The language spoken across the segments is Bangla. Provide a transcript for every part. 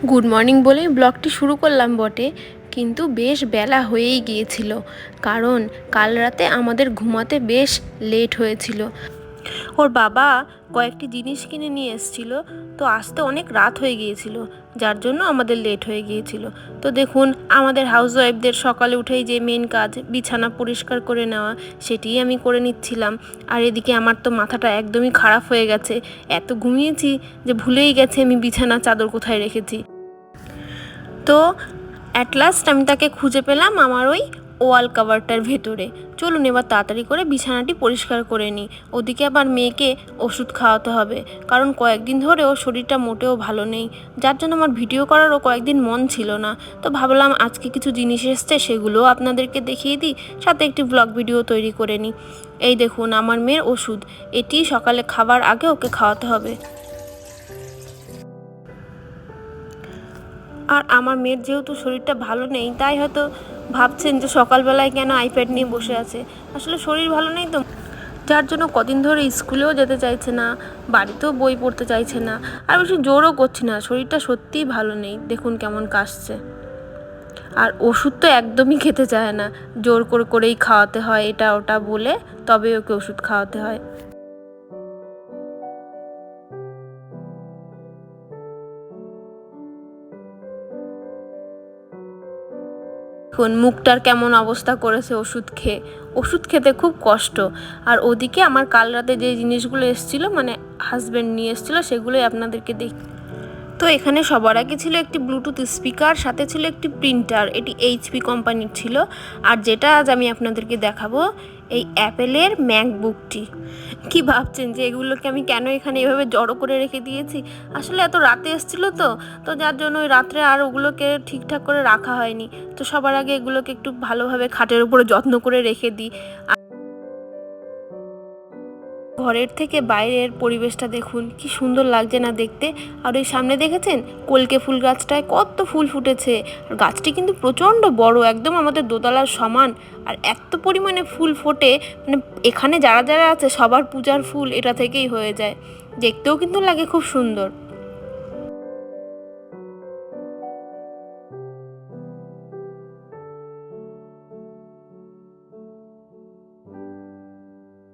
গুড মর্নিং বলেই ব্লগটি শুরু করলাম বটে, কিন্তু বেশ বেলা হয়েই গিয়েছিল। কারণ কাল রাতে আমাদের ঘুমাতে বেশ লেট হয়েছিল। ওর বাবা কয়েকটি জিনিস কিনে নিয়ে এসেছিল, তো আসতে অনেক রাত হয়ে গিয়েছিল, যার জন্য আমাদের লেট হয়ে গিয়েছিল। তো দেখুন, আমাদের হাউসওয়াইফদের সকালে উঠেই যে মেন কাজ বিছানা পরিষ্কার করে নেওয়া, সেটিই আমি করে নিচ্ছিলাম। আর এদিকে আমার তো মাথাটা একদমই খারাপ হয়ে গেছে, এত ঘুমিয়েছি যে ভুলেই গেছে আমি বিছানা চাদর কোথায় রেখেছি। তো অ্যাট লাস্ট আমি তাকে খুঁজে পেলাম আমার ওই ওয়াল কাভারটার ভেতরে। চলুন এবার তাড়াতাড়ি করে বিছানাটি পরিষ্কার করে নিই। ওদিকে আবার মেয়েকে ওষুধ খাওয়াতে হবে, কারণ কয়েকদিন ধরে ওর শরীরটা মোটেও ভালো নেই, যার জন্য আমার ভিডিও করারও কয়েকদিন মন ছিল না। তো ভাবলাম আজকে কিছু জিনিস এসছে, সেগুলোও আপনাদেরকে দেখিয়ে দিই, সাথে একটি ব্লগ ভিডিও তৈরি করে নিই। এই দেখুন আমার মেয়ের ওষুধ, এটি সকালে খাবার আগে ওকে খাওয়াতে হবে। আর আমার মেয়ের যেহেতু শরীরটা ভালো নেই, তাই হয়তো ভাবছেন যে সকালবেলায় কেন আইপ্যাড নিয়ে বসে আছে। আসলে শরীর ভালো নেই তো, যার জন্য কদিন ধরে স্কুলেও যেতে চাইছে না, বাড়িতেও বই পড়তে চাইছে না, আর বেশি জোরও করছে না। শরীরটা সত্যিই ভালো নেই, দেখুন কেমন কাশছে। আর ওষুধ তো একদমই খেতে চায় না, জোর করেই খাওয়াতে হয়, এটা ওটা বলে তবে ওকে ওষুধ খাওয়াতে হয়। দেখুন মুখটার কেমন অবস্থা করেছে ওষুধ খেয়ে। ওষুধ খেতে খুব কষ্ট। আর ওদিকে আমার কাল রাতে যে জিনিসগুলো এসেছিলো, মানে হাজব্যান্ড নিয়ে এসেছিলো, সেগুলোই আপনাদেরকে দেখি। তো এখানে সবার আগে ছিল একটি ব্লুটুথ স্পিকার, সাথে ছিল একটি প্রিন্টার, এটি এইচপি কোম্পানির ছিল। আর যেটা আজ আমি আপনাদেরকে দেখাবো, এই অ্যাপেলের ম্যাকবুকটি। কি ভাবছেন যে এগুলোকে আমি কেন এখানে এভাবে জড়ো করে রেখে দিয়েছি? আসলে এত রাতে এসেছিলো তো, যার জন্য ওই রাত্রে আর ওগুলোকে ঠিকঠাক করে রাখা হয়নি। তো সবার আগে এগুলোকে একটু ভালোভাবে খাটের উপরে যত্ন করে রেখে দিই। ঘরের থেকে বাইরের পরিবেশটা দেখুন কি সুন্দর লাগছে না দেখতে। আর ওই সামনে দেখেছেন কলকে ফুল গাছটায় কত ফুল ফুটেছে। আর গাছটি কিন্তু প্রচণ্ড বড়, একদম আমাদের দোতলার সমান। আর এত পরিমাণে ফুল ফোটে, মানে এখানে যারা যারা আছে সবার পূজার ফুল এটা থেকেই হয়ে যায়। দেখতেও কিন্তু লাগে খুব সুন্দর।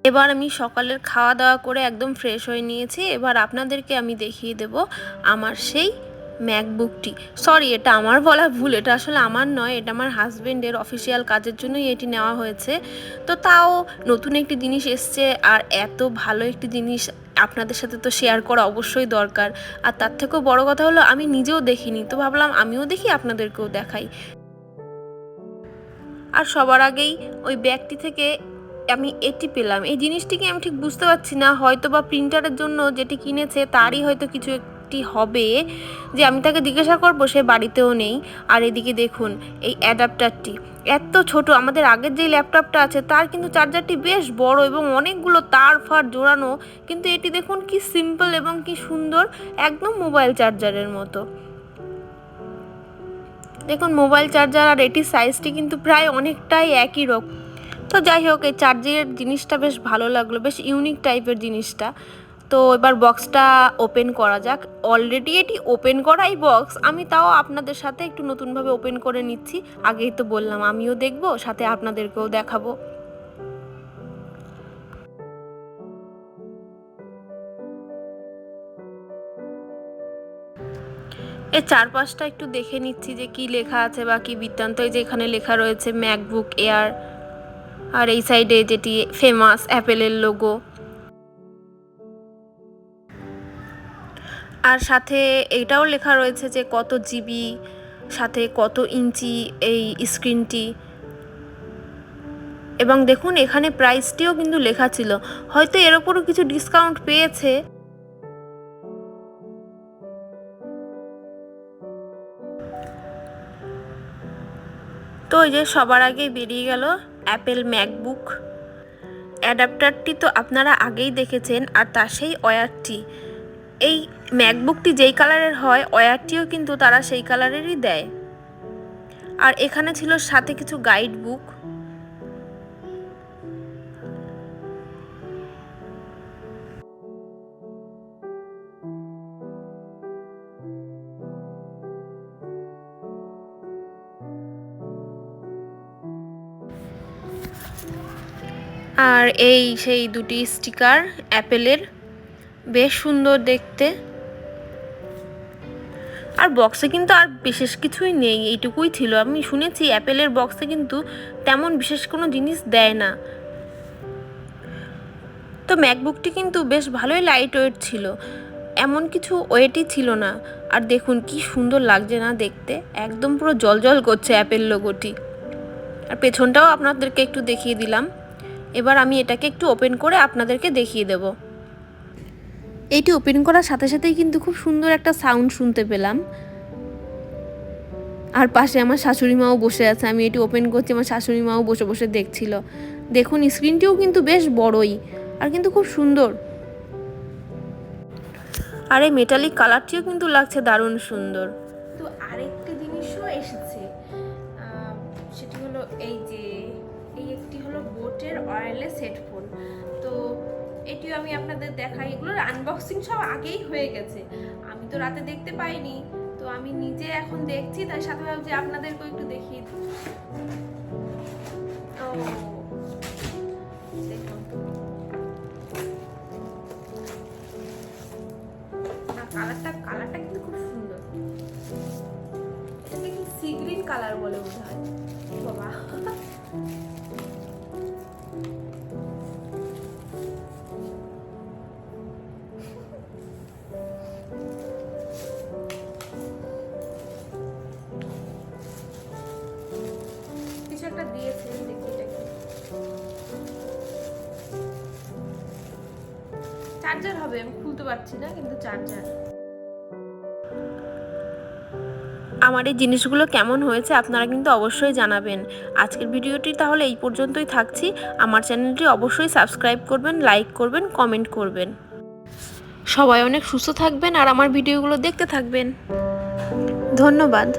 এবার আমি সকালের খাওয়া দাওয়া করে একদম ফ্রেশ হয়ে নিয়েছি। এবার আপনাদেরকে আমি দেখিয়ে দেব আমার সেই ম্যাকবুকটি। সরি, এটা আমার বলা ভুল, এটা আসলে আমার নয়, এটা আমার হাজব্যান্ডের অফিসিয়াল কাজের জন্যই এটি নেওয়া হয়েছে। তো তাও নতুন একটি জিনিস এসছে, আর এত ভালো একটি জিনিস আপনাদের সাথে তো শেয়ার করা অবশ্যই দরকার। আর তার থেকেও বড় কথা হলো আমি নিজেও দেখিনি, তো ভাবলাম আমিও দেখি আপনাদেরকেও দেখাই। আর সবার আগেই ওই ব্যাগটি থেকে আমি এটি পেলাম। এই জিনিসটিকে আমি ঠিক বুঝতে পারছি না, হয়তো বা প্রিন্টারের জন্য যেটি কিনেছে তারই হয়তো কিছু একটি হবে, যে আমি তাকে জিজ্ঞাসা করবো, সে বাড়িতেও নেই। আর এদিকে দেখুন এই অ্যাডাপ্টারটি এত ছোট, আমাদের আগের যে ল্যাপটপটা আছে তার কিন্তু চার্জারটি বেশ বড় এবং অনেকগুলো তার ফার জোড়ানো, কিন্তু এটি দেখুন কি সিম্পল এবং কি সুন্দর, একদম মোবাইল চার্জারের মতো। দেখুন মোবাইল চার্জার আর এটির সাইজটি কিন্তু প্রায় অনেকটাই একই রকম। তো যাই হোক, এই চার্জের জিনিসটা বেশ ভালো লাগলো, বেশ ইউনিক টাইপের জিনিসটা। তো এবার বক্সটা ওপেন করা যাক। অলরেডি এটি ওপেন করাই বক্স, আমি তাও আপনাদের সাথে একটু নতুনভাবে ওপেন করে নিচ্ছি। আগেই তো বললাম আমিও দেখব, সাথে আপনাদেরকেও দেখাবো। এর চারপাশটা একটু দেখে নিচ্ছি যে কি লেখা আছে বা কি বৃত্তান্ত। এই যে এখানে লেখা রয়েছে ম্যাকবুক এয়ার, আর এই সাইডে যেটি ফেমাস অ্যাপেলের লোগো। আর সাথে এইটাও লেখা রয়েছে যে কত জিবি, সাথে কত ইঞ্চি এই স্ক্রিনটি। এবং দেখুন এখানে প্রাইসটিও কিন্তু লেখা ছিল, হয়তো এর ওপরও কিছু ডিসকাউন্ট পেয়েছে। তো এই যে সবার আগেই বেরিয়ে গেল অ্যাপেল ম্যাকবুক। অ্যাডাপ্টারটি তো আপনারা আগেই দেখেছেন, আর তার সেই ওয়্যারটি, এই ম্যাকবুকটি যেই কালারের হয় ওয়্যারটিও কিন্তু তারা সেই কালারেরই দেয়। আর এখানে ছিল সাথে কিছু গাইড বুক। আর এই সেই দুটি স্টিকার অ্যাপেলের, বেশ সুন্দর দেখতে। আর বক্সে কিন্তু আর বিশেষ কিছুই নেই, এইটুকুই ছিল। আমি শুনেছি অ্যাপেলের বক্সে কিন্তু তেমন বিশেষ কোনো জিনিস দেয় না। তো ম্যাকবুকটি কিন্তু বেশ ভালোই লাইট ওয়েট ছিল, এমন কিছু ওয়েটই ছিল না। আর দেখুন কি সুন্দর লাগছে না দেখতে, একদম পুরো জলজল করছে অ্যাপেল লোগোটি। আর পেছনটাও আপনাদেরকে একটু দেখিয়ে দিলাম। এবার আমি এটাকে একটু ওপেন করে আপনাদেরকে দেখিয়ে দেব। এইটি ওপেন করার সাথে সাথেই কিন্তু খুব সুন্দর একটা সাউন্ড শুনতে পেলাম। আর পাশে আমার শাশুড়ি মাও বসে আছে, আমি এটি ওপেন করছি, আমার শাশুড়ি মাও বসে বসে দেখছিল। দেখুন স্ক্রিনটিও কিন্তু বেশ বড়ই, আর কিন্তু খুব সুন্দর। আর এই মেটালিক কালারটিও কিন্তু লাগছে দারুণ সুন্দর। তো আরেকটি জিনিসও এসেছে, সেটি হলো এই একটি হলো বোটের ওয়্যারলেস হেডফোন। তো এটিও আমি আপনাদের দেখাই। এগুলোর আনবক্সিং সব আগেই হয়ে গেছে, আমি তো রাতে দেখতে পাইনি, তো আমি নিজে এখন দেখছি, তাই সাথে ভাবছি আপনাদেরকেও একটু দেখিয়ে দিই। দেখুন কালারটা কিন্তু খুব সুন্দর। এটাকে কি সি গ্রিন কালার বলে বোধ হয়। বাবা, কিছু একটা দিয়েছে, দেখি এটা কি চার্জার হবে, আমি খুলতে পারছি না, কিন্তু চার্জার। আমার এই জিনিসগুলো কেমন হয়েছে আপনারা কিন্তু অবশ্যই জানাবেন। আজকের ভিডিওটি তাহলে এই পর্যন্তই থাকছি। আমার চ্যানেলটি অবশ্যই সাবস্ক্রাইব করবেন, লাইক করবেন, কমেন্ট করবেন। সবাই অনেক সুস্থ থাকবেন আর আমার ভিডিওগুলো দেখতে থাকবেন। ধন্যবাদ।